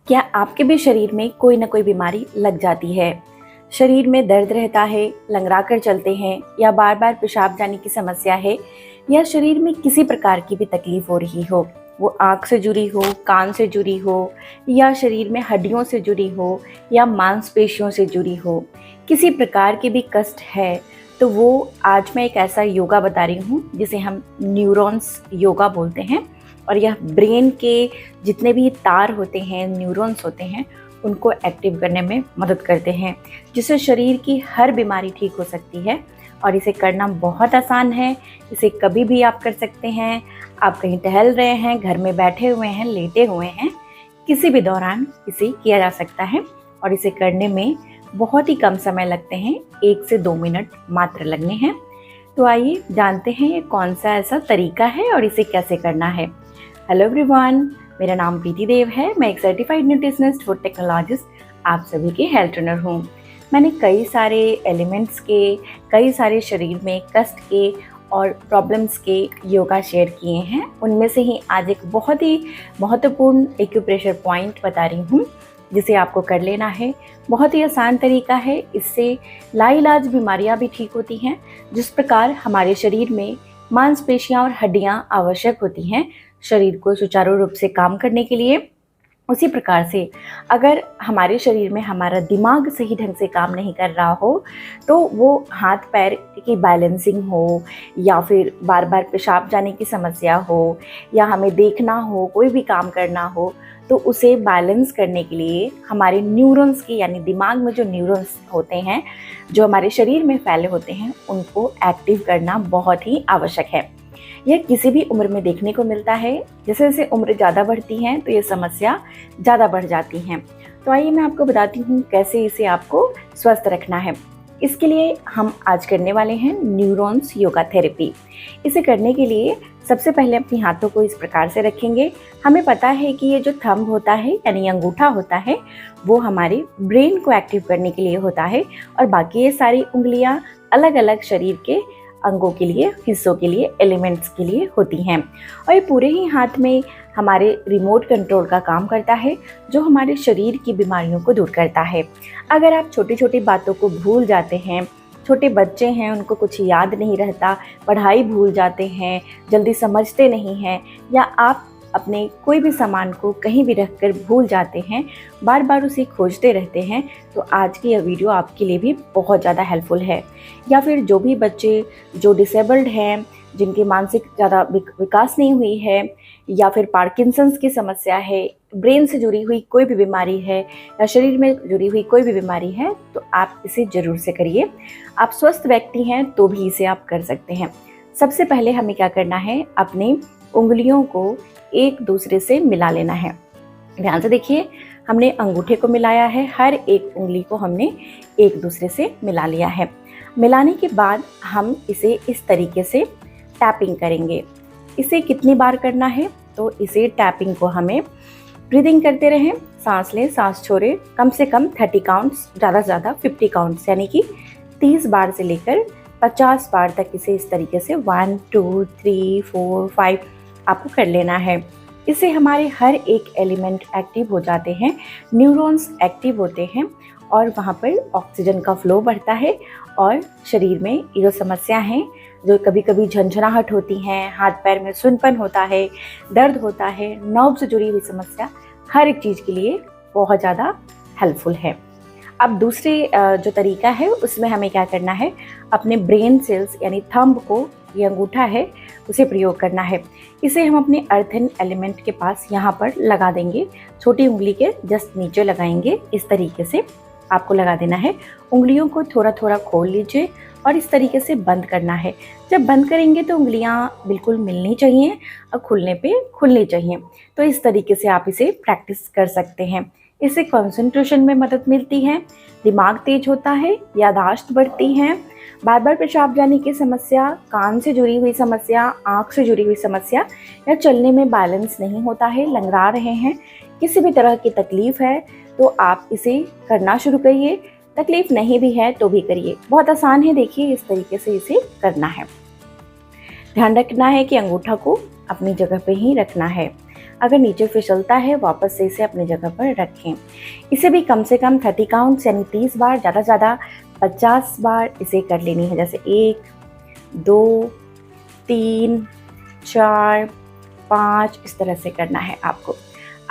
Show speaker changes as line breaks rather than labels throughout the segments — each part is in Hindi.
क्या आपके भी शरीर में कोई ना कोई बीमारी लग जाती है? शरीर में दर्द रहता है, लंगड़ा कर चलते हैं, या बार बार पेशाब जाने की समस्या है, या शरीर में किसी प्रकार की भी तकलीफ हो रही हो, वो आँख से जुड़ी हो, कान से जुड़ी हो, या शरीर में हड्डियों से जुड़ी हो, या मांसपेशियों से जुड़ी हो, किसी प्रकार की भी कष्ट है, तो वो आज मैं एक ऐसा योगा बता रही हूँ जिसे हम न्यूरॉन्स योगा बोलते हैं। और यह ब्रेन के जितने भी तार होते हैं, न्यूरॉन्स होते हैं, उनको एक्टिव करने में मदद करते हैं, जिससे शरीर की हर बीमारी ठीक हो सकती है। और इसे करना बहुत आसान है। इसे कभी भी आप कर सकते हैं। आप कहीं टहल रहे हैं, घर में बैठे हुए हैं, लेटे हुए हैं, किसी भी दौरान इसे किया जा सकता है। और इसे करने में बहुत ही कम समय लगते हैं, 1 से 2 मिनट मात्र लगने हैं। तो आइए जानते हैं ये कौन सा ऐसा तरीका है और इसे कैसे करना है। हेलो एवरीवन, मेरा नाम प्रीति देव है। मैं एक सर्टिफाइड न्यूट्रिशनिस्ट, फूड टेक्नोलॉजिस्ट, आप सभी की हेल्थ ट्रेनर हूँ। मैंने कई सारे एलिमेंट्स के, कई सारे शरीर में कष्ट के और प्रॉब्लम्स के योगा शेयर किए हैं। उनमें से ही आज एक बहुत ही महत्वपूर्ण एक्यूप्रेशर पॉइंट बता रही हूँ, जिसे आपको कर लेना है। बहुत ही आसान तरीका है। इससे लाइलाज बीमारियाँ भी ठीक होती हैं। जिस प्रकार हमारे शरीर में मांसपेशियाँ और हड्डियाँ आवश्यक होती हैं शरीर को सुचारू रूप से काम करने के लिए, उसी प्रकार से अगर हमारे शरीर में हमारा दिमाग सही ढंग से काम नहीं कर रहा हो, तो वो हाथ पैर की बैलेंसिंग हो, या फिर बार बार पेशाब जाने की समस्या हो, या हमें देखना हो, कोई भी काम करना हो, तो उसे बैलेंस करने के लिए हमारे न्यूरॉन्स की, यानी दिमाग में जो न्यूरॉन्स होते हैं, जो हमारे शरीर में फैले होते हैं, उनको एक्टिव करना बहुत ही आवश्यक है। यह किसी भी उम्र में देखने को मिलता है। जैसे जैसे उम्र ज़्यादा बढ़ती है तो ये समस्या ज़्यादा बढ़ जाती हैं। तो आइए मैं आपको बताती हूँ कैसे इसे आपको स्वस्थ रखना है। इसके लिए हम आज करने वाले हैं न्यूरॉन्स योगा थेरेपी। इसे करने के लिए सबसे पहले अपने हाथों को इस प्रकार से रखेंगे। हमें पता है कि ये जो थंब होता है, यानी अंगूठा होता है, वो हमारे ब्रेन को एक्टिव करने के लिए होता है, और बाकी ये सारी उंगलियाँ अलग अलग शरीर के अंगों के लिए, हिस्सों के लिए, एलिमेंट्स के लिए होती हैं। और ये पूरे ही हाथ में हमारे रिमोट कंट्रोल का काम करता है, जो हमारे शरीर की बीमारियों को दूर करता है। अगर आप छोटी छोटी बातों को भूल जाते हैं, छोटे बच्चे हैं, उनको कुछ याद नहीं रहता, पढ़ाई भूल जाते हैं, जल्दी समझते नहीं हैं, या आप अपने कोई भी सामान को कहीं भी रखकर भूल जाते हैं, बार बार उसे खोजते रहते हैं, तो आज की यह वीडियो आपके लिए भी बहुत ज़्यादा हेल्पफुल है। या फिर जो भी बच्चे जो डिसेबल्ड हैं, जिनकी मानसिक ज़्यादा विकास नहीं हुई है, या फिर पार्किंसंस की समस्या है, ब्रेन से जुड़ी हुई कोई भी बीमारी है, या शरीर में जुड़ी हुई कोई भी बीमारी है, तो आप इसे ज़रूर से करिए। आप स्वस्थ व्यक्ति हैं तो भी इसे आप कर सकते हैं। सबसे पहले हमें क्या करना है, अपनी उंगलियों को एक दूसरे से मिला लेना है। ध्यान से देखिए, हमने अंगूठे को मिलाया है, हर एक उंगली को हमने एक दूसरे से मिला लिया है। मिलाने के बाद हम इसे इस तरीके से टैपिंग करेंगे। इसे कितनी बार करना है, तो इसे टैपिंग को हमें ब्रीदिंग करते रहें, सांस लें, सांस छोड़ें, कम से कम 30 काउंट्स, ज़्यादा से ज़्यादा 50 काउंट्स, यानी कि 30 बार से लेकर 50 बार तक इसे इस तरीके से 1 2 3 4 5 आपको कर लेना है। इससे हमारे हर एक एलिमेंट एक्टिव हो जाते हैं, न्यूरॉन्स एक्टिव होते हैं, और वहाँ पर ऑक्सीजन का फ्लो बढ़ता है, और शरीर में ये जो समस्या हैं, जो कभी कभी झंझनाहट होती हैं, हाथ पैर में सुन्नपन होता है, दर्द होता है, नर्व से जुड़ी हुई समस्या, हर एक चीज़ के लिए बहुत ज़्यादा हेल्पफुल है। अब दूसरे जो तरीका है, उसमें हमें क्या करना है, अपने ब्रेन सेल्स, यानी थंब को, ये अंगूठा है, उसे प्रयोग करना है। इसे हम अपने अर्थन एलिमेंट के पास यहाँ पर लगा देंगे, छोटी उंगली के जस्ट नीचे लगाएंगे। इस तरीके से आपको लगा देना है। उंगलियों को थोड़ा थोड़ा खोल लीजिए और इस तरीके से बंद करना है। जब बंद करेंगे तो उंगलियाँ बिल्कुल मिलनी चाहिए और खुलने पे खुलनी चाहिए। तो इस तरीके से आप इसे प्रैक्टिस कर सकते हैं। इससे कंसंट्रेशन में मदद मिलती है, दिमाग तेज होता है, याददाश्त बढ़ती है, बार बार पेशाब जाने की समस्या, कान से जुड़ी हुई समस्या, आँख से जुड़ी हुई समस्या, या चलने में बैलेंस नहीं होता है, लंगड़ा रहे हैं, किसी भी तरह की तकलीफ़ है, तो आप इसे करना शुरू करिए। तकलीफ़ नहीं भी है तो भी करिए, बहुत आसान है। देखिए, इस तरीके से इसे करना है। ध्यान रखना है कि अंगूठा को अपनी जगह पे ही रखना है। अगर नीचे फिसलता है वापस से इसे अपनी जगह पर रखें। इसे भी कम से कम 30 काउंट्स यानी 30 बार, ज़्यादा से ज़्यादा 50 बार इसे कर लेनी है। जैसे 1 2 3 4 5 इस तरह से करना है आपको।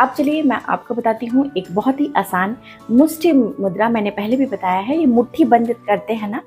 अब चलिए मैं आपको बताती हूँ एक बहुत ही आसान मुष्टि मुद्रा। मैंने पहले भी बताया है, ये मुट्ठी बंद करते हैं ना,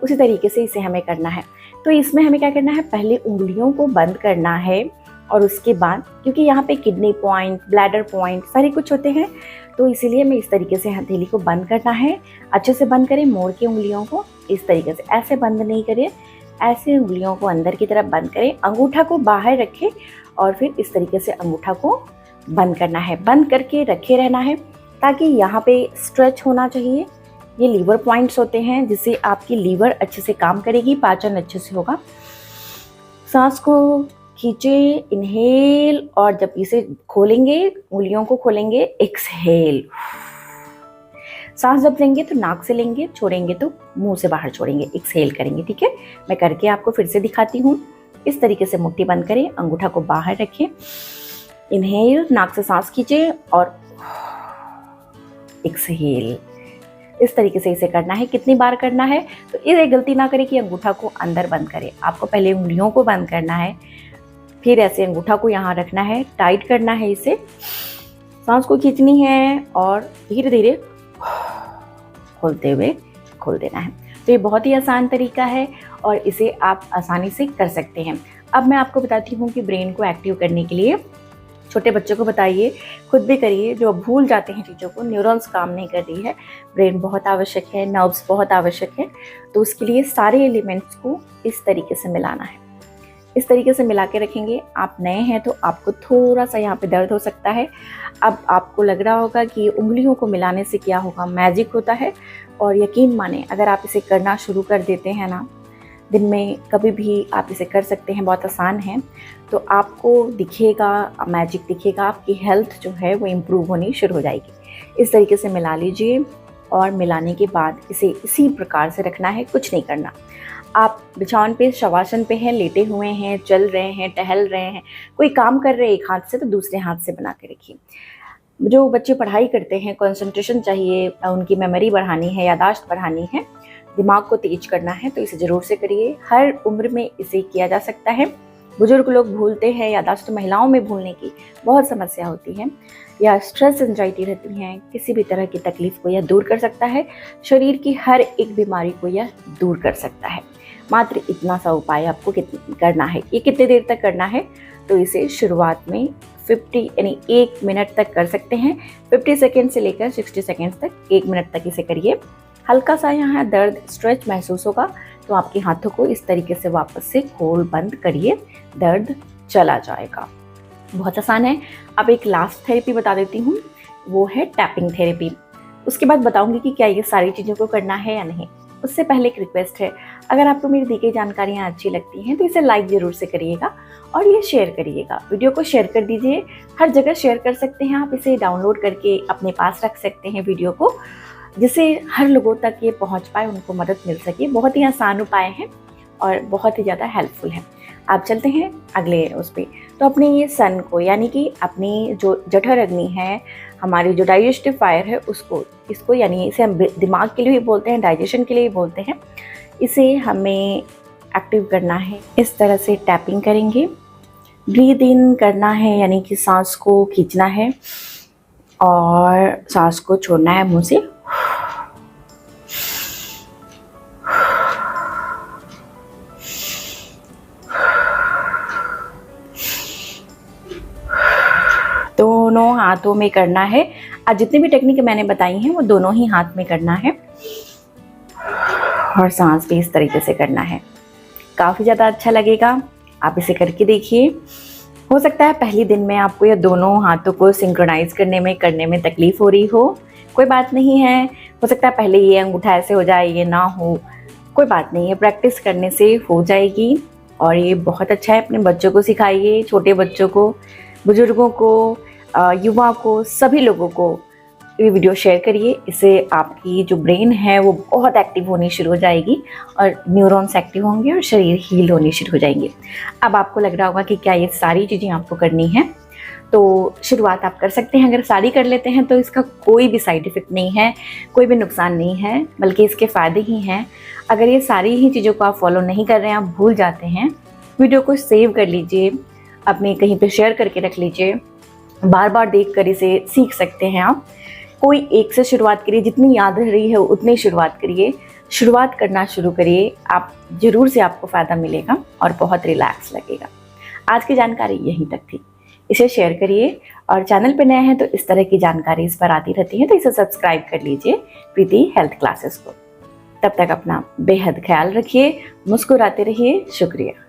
उसी तरीके से इसे हमें करना है। तो इसमें हमें क्या करना है, पहले उंगलियों को बंद करना है और उसके बाद, क्योंकि यहाँ पे किडनी पॉइंट, ब्लैडर पॉइंट सारे कुछ होते हैं, तो इसीलिए हमें इस तरीके से हथेली को बंद करना है। अच्छे से बंद करें, मोड़ के उंगलियों को इस तरीके से, ऐसे बंद नहीं करें, ऐसे उंगलियों को अंदर की तरफ बंद करें, अंगूठा को बाहर रखें और फिर इस तरीके से अंगूठा को बंद करना है। बंद करके रखे रहना है ताकि यहाँ पे स्ट्रेच होना चाहिए। ये लीवर पॉइंट्स होते हैं जिससे आपकी लीवर अच्छे से काम करेगी, पाचन अच्छे से होगा। सांस को खींचे, इनहेल, और जब इसे खोलेंगे, उंगलियों को खोलेंगे, एक्सहेल। सांस जब लेंगे तो नाक से लेंगे, छोड़ेंगे तो मुंह से बाहर छोड़ेंगे, एक्सहेल करेंगे। ठीक है, मैं करके आपको फिर से दिखाती हूँ। इस तरीके से मुट्ठी बंद करें, अंगूठा को बाहर रखें, इनहेल, नाक से सांस खींचे और एक्सहेल। इस तरीके से इसे करना है। कितनी बार करना है, तो ये गलती ना करें कि अंगूठा को अंदर बंद करें। आपको पहले उंगलियों को बंद करना है, फिर ऐसे अंगूठा को यहाँ रखना है, टाइट करना है इसे, सांस को खींचनी है और धीरे धीरे खोलते हुए खोल देना है। तो ये बहुत ही आसान तरीका है और इसे आप आसानी से कर सकते हैं। अब मैं आपको बताती हूँ कि ब्रेन को एक्टिव करने के लिए, छोटे बच्चों को बताइए, खुद भी करिए, जो भूल जाते हैं चीज़ों को, न्यूरॉन्स काम नहीं कर रही है, ब्रेन बहुत आवश्यक है, नर्व्स बहुत आवश्यक है। तो उसके लिए सारे एलिमेंट्स को इस तरीके से मिलाना है। इस तरीके से मिला के रखेंगे। आप नए हैं तो आपको थोड़ा सा यहाँ पे दर्द हो सकता है। अब आपको लग रहा होगा कि उंगलियों को मिलाने से क्या होगा, मैजिक होता है। और यकीन माने, अगर आप इसे करना शुरू कर देते हैं ना, दिन में कभी भी आप इसे कर सकते हैं, बहुत आसान है, तो आपको दिखेगा, मैजिक दिखेगा, आपकी हेल्थ जो है वो इम्प्रूव होनी शुरू हो जाएगी। इस तरीके से मिला लीजिए और मिलाने के बाद इसे इसी प्रकार से रखना है, कुछ नहीं करना। आप बिछावन पे, शवासन पे हैं, लेटे हुए हैं, चल रहे हैं, टहल रहे हैं, कोई काम कर रहे हैं एक हाथ से, तो दूसरे हाथ से बना के रखिए। जो बच्चे पढ़ाई करते हैं, कंसंट्रेशन चाहिए, उनकी मेमोरी बढ़ानी है, यादाश्त बढ़ानी है, दिमाग को तेज करना है, तो इसे ज़रूर से करिए। हर उम्र में इसे किया जा सकता है। बुजुर्ग लोग भूलते हैं, यादाश्त महिलाओं में भूलने की बहुत समस्या होती है, या स्ट्रेस एंजाइटी रहती हैं, किसी भी तरह की तकलीफ को यह दूर कर सकता है। शरीर की हर एक बीमारी को यह दूर कर सकता है। मात्र इतना सा उपाय आपको करना है। ये कितने देर तक करना है, तो इसे शुरुआत में 50 यानी 1 मिनट तक कर सकते हैं। 50 सेकेंड से लेकर 60 सेकेंड तक, 1 मिनट तक इसे करिए। हल्का सा यहाँ दर्द, स्ट्रेच महसूस होगा तो आपके हाथों को इस तरीके से वापस से खोल बंद करिए, दर्द चला जाएगा। बहुत आसान है। अब एक लास्ट थेरेपी बता देती हूँ, वो है टैपिंग थेरेपी। उसके बाद बताऊंगी कि क्या ये सारी चीज़ों को करना है या नहीं। उससे पहले एक रिक्वेस्ट है, अगर आपको मेरी दी गई जानकारियाँ अच्छी लगती हैं तो इसे लाइक ज़रूर से करिएगा और ये शेयर करिएगा। वीडियो को शेयर कर दीजिए, हर जगह शेयर कर सकते हैं आप। इसे डाउनलोड करके अपने पास रख सकते हैं वीडियो को, जिससे हर लोगों तक ये पहुंच पाए, उनको मदद मिल सके। बहुत ही आसान उपाय है और बहुत ही ज़्यादा हेल्पफुल है। आप चलते हैं अगले उस पर। तो अपने ये सन को, यानी कि अपनी जो जठर अग्नि है, हमारी जो डाइजेस्टिव फायर है, इसको यानी इसे हम दिमाग के लिए भी बोलते हैं, डाइजेशन के लिए भी बोलते हैं, इसे हमें एक्टिव करना है। इस तरह से टैपिंग करेंगे, ब्रीद इन करना है, यानी कि सांस को खींचना है और सांस को छोड़ना है मुंह से। दोनों हाथों में करना है। आज जितनी भी टेक्निक मैंने बताई हैं वो दोनों ही हाथ में करना है और सांस भी इस तरीके से करना है। काफ़ी ज़्यादा अच्छा लगेगा, आप इसे करके देखिए। हो सकता है पहले दिन में आपको ये दोनों हाथों को सिंक्रोनाइज करने में तकलीफ हो रही हो, कोई बात नहीं है। हो सकता है पहले ये अंगूठा ऐसे हो जाए, ये ना हो, कोई बात नहीं है, प्रैक्टिस करने से हो जाएगी। और ये बहुत अच्छा है, अपने बच्चों को सिखाइए, छोटे बच्चों को, बुजुर्गों को, युवा को, सभी लोगों को ये वीडियो शेयर करिए। इससे आपकी जो ब्रेन है वो बहुत एक्टिव होनी शुरू हो जाएगी और न्यूरॉन्स एक्टिव होंगे और शरीर हील होनी शुरू हो जाएंगे। अब आपको लग रहा होगा कि क्या ये सारी चीज़ें आपको करनी है, तो शुरुआत आप कर सकते हैं। अगर सारी कर लेते हैं तो इसका कोई भी साइड इफ़ेक्ट नहीं है, कोई भी नुकसान नहीं है, बल्कि इसके फ़ायदे ही हैं। अगर ये सारी ही चीज़ों को आप फॉलो नहीं कर रहे हैं, आप भूल जाते हैं, वीडियो को सेव कर लीजिए, अपने कहीं पे शेयर करके रख लीजिए, बार बार देख कर इसे सीख सकते हैं आप। कोई एक से शुरुआत करिए, जितनी याद रह रही है उतनी शुरुआत करिए, शुरुआत करना शुरू करिए, आप ज़रूर से आपको फ़ायदा मिलेगा और बहुत रिलैक्स लगेगा। आज की जानकारी यहीं तक थी, इसे शेयर करिए और चैनल पर नए हैं तो इस तरह की जानकारी इस पर आती रहती है, तो इसे सब्सक्राइब कर लीजिए प्रीति हेल्थ क्लासेस को। तब तक अपना बेहद ख्याल रखिए, मुस्कुराते रहिए। शुक्रिया।